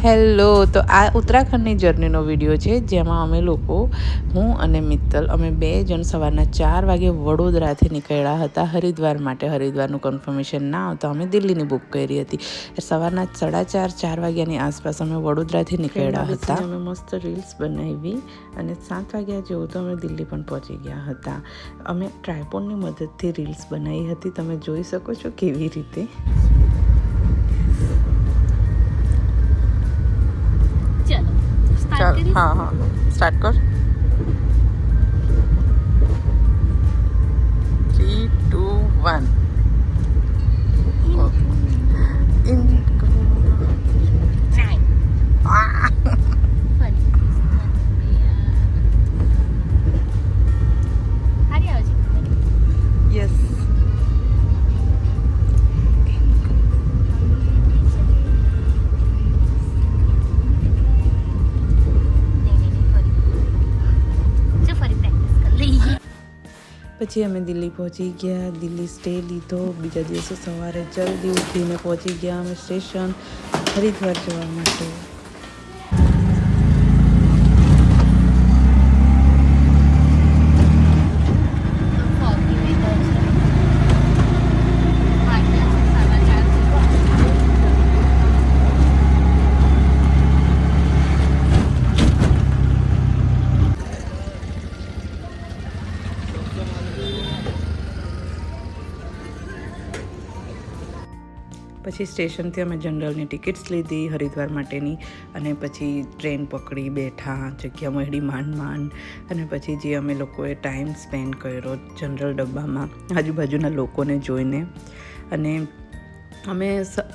Hello, તો આ ઉત્તરાખંડની જર્નીનો video છે જેમાં અમે લોકો હું અને મિત્તલ અમે 2 જણ સવારના 4 વાગે વડોદરાથી નીકળ્યા હતા હરિદ્વાર માટે. હરિદ્વારનું કન્ફર્મેશન ના આવતા અમે દિલ્હીની બુક કરી હતી. સવારના 4:30 વાગ્યાની આસપાસ અમે વડોદરાથી નીકળ્યા હતા. અમે મસ્ત રીલ્સ બનાવી અને 7 વાગ્યા જેવું તો અમે દિલ્હી પણ પહોંચી ગયા હતા. અમે ટ્રાયપોડની મદદથી રીલ્સ બનાવી હતી. તમે જોઈ શકો છો કેવી રીતે. चल हाँ हाँ स्टार्ट कर 3, 2, 1 यस પછી અમે દિલ્હી પહોંચી ગયા. દિલ્હી સ્ટે લીધો. બીજા દિવસે સવારે જલ્દી ઉઠીને પહોંચી ગયા અમે સ્ટેશન હરિદ્વાર જવા માટે. પછી સ્ટેશનથી અમે જનરલની ટિકિટ્સ લીધી હરિદ્વાર માટેની અને પછી ટ્રેન પકડી બેઠા. જગ્યા મળી માંડ અને પછી જે અમે લોકોએ ટાઈમ સ્પેન્ડ કર્યો જનરલ ડબ્બામાં આજુબાજુના લોકોને જોઈને. અને અમે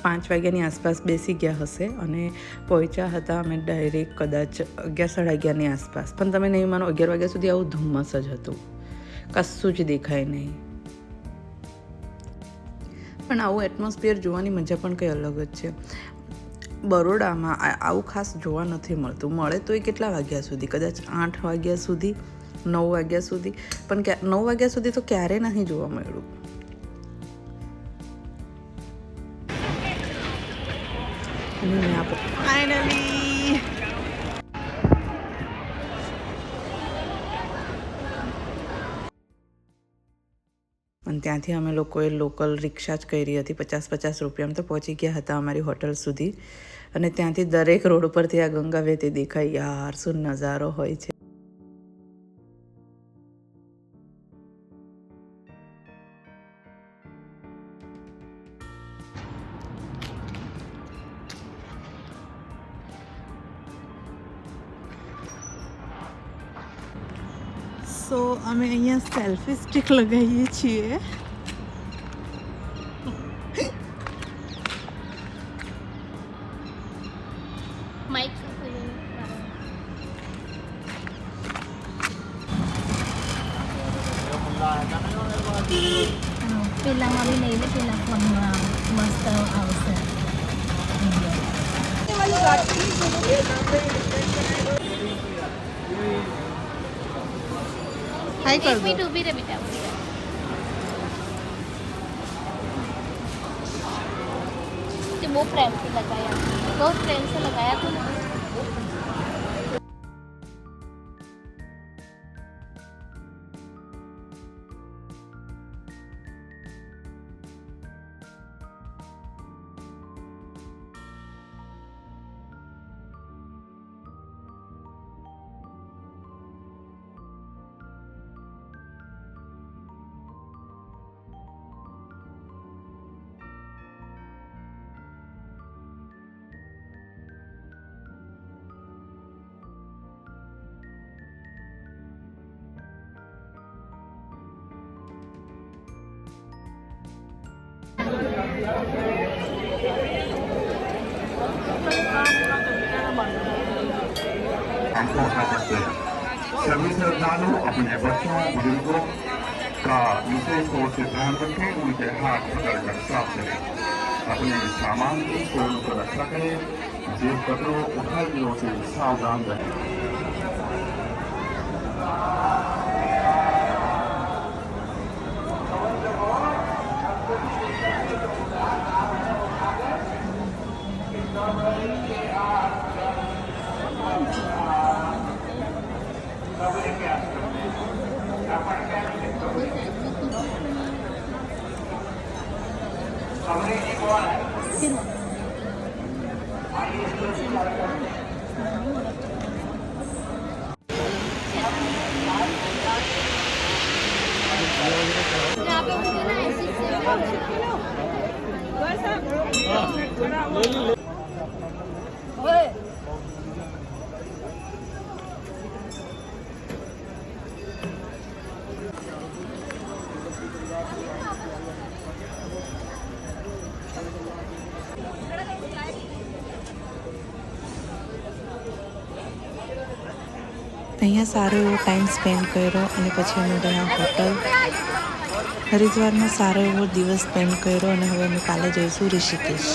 5 વાગ્યાની આસપાસ બેસી ગયા હશે અને પહોંચ્યા હતા અમે ડાયરેક્ટ કદાચ 11-11:30ની આસપાસ. પણ તમે નહીં માનો 11 વાગ્યા સુધી આવું ધુમ્મસ જ હતું, કશું જ દેખાય નહીં. પણ આવું એટમોસ્ફિયર જોવાની મજા પણ કંઈ અલગ જ છે. બરોડામાં આવું ખાસ જોવા નથી મળતું. મળે તો એ કેટલા વાગ્યા સુધી? કદાચ 8 વાગ્યા સુધી, 9 વાગ્યા સુધી. પણ 9 વાગ્યા સુધી તો ક્યારેય નહીં જોવા મળ્યું. ફાઇનલી અને ત્યાંથી અમે લોકોએ લોકલ રિક્ષા જ કરી હતી. 50-50 રૂપિયામાં તો પહોંચી ગયા હતા અમારી હોટલ સુધી. અને ત્યાંથી દરેક રોડ પરથી આ ગંગા વહેતી દેખાય. યાર શું નજારો હોય છે. સો અમે અહીંયા સેલ્ફી સ્ટિક લગાવીએ છીએ. પેલામાં બી લઈ લે, પેલા ફોનમાં મસ્ત આવશે. हाय कर दो. डूबी रे बेटा, बहुत प्रेम से लगाया, बहुत प्रेम से लगाया था. सभी श्रद्धालु अपने बच्चों बुजुर्गों का विशेष तौर से ध्यान रखें. उनके हाथ पकड़कर साफ करें. अपने सामान की तोड़ कर रक्षा करें. जेब कपड़ों उठाइयों से सावधान रहें. Thank you. यहाँ पे मुझे ना ऐसी અહીંયા સારો એવો ટાઈમ સ્પેન્ડ કર્યો અને પછી અમે ગયા હોટલ. હરિદ્વારમાં સારો એવો દિવસ સ્પેન્ડ કર્યો અને હવે અમે કાલે જઈશું ઋષિકેશ.